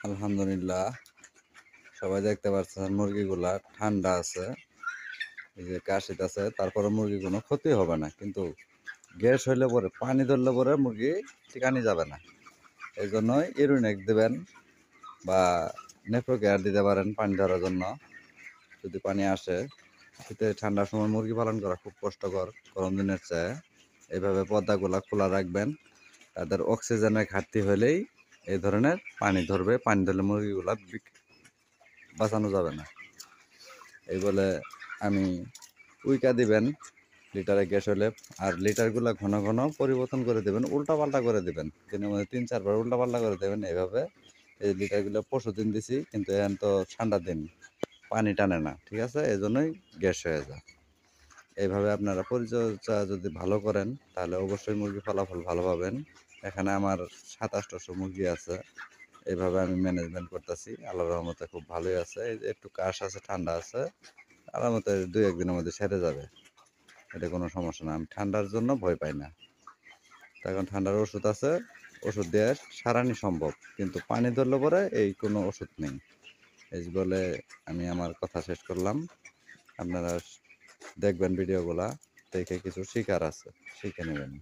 আলহামদুলিল্লাহ, সবাই দেখতে পাচ্ছেন মুরগিগুলা ঠান্ডা আছে, এই যে কাশিত আছে, তারপরে মুরগি কোনো ক্ষতি হবে না। কিন্তু গ্যাস হইলে পরে পানি ধরলে পরে মুরগি ঠিকানি যাবে না। এই জন্যই ইউরিনেক দেবেন বা নেপ্রো কেয়ার দিতে পারেন পানি ধরার জন্য। যদি পানি আসে, শীতে ঠান্ডার সময় মুরগি পালন করা খুব কষ্টকর গরম দিনের চেয়ে। এইভাবে পর্দাগুলা খোলা রাখবেন। তাদের অক্সিজেনের ঘাটতি হলেই এই ধরনের পানি ধরবে। পানি ধরলে মুরগিগুলা বাঁচানো যাবে না। এই বলে আমি উইকা দিবেন লিটারে গ্যাস হলে। আর লিটারগুলো ঘন ঘন পরিবর্তন করে দেবেন, উল্টাপাল্টা করে দেবেন। দিনের মধ্যে 3-4 বার উল্টাপাল্টা করে দেবেন। এইভাবে এই লিটারগুলো পরশু দিন দিছি, কিন্তু এখন তো ঠান্ডার দিন, পানি টানে না, ঠিক আছে? এই জন্যই গ্যাস হয়ে যায়। এইভাবে আপনারা পরিচর্যা যদি ভালো করেন তাহলে অবশ্যই মুরগি ফলাফল ভালো পাবেন। এখানে আমার 2700 মুরগি আছে। এইভাবে আমি ম্যানেজমেন্ট করতেছি, আল্লাহর রহমতে খুব ভালোই আছে। এই যে একটু কাশ আছে, ঠান্ডা আছে, আল্লাহর মতে 2-1 দিনের মধ্যে সেরে যাবে। এটা কোনো সমস্যা না, আমি ঠান্ডার জন্য ভয় পাই না। এখন ঠান্ডার ওষুধ আছে, ওষুধ দিয়ে সারানি সম্ভব, কিন্তু পানি ধরলে পরে এই কোনো ওষুধ নেই। এই বলে আমি আমার কথা শেষ করলাম। আপনারা দেখবেন ভিডিওগুলা, দেখে কিছু শিখার আছে, শিখে নেবেন।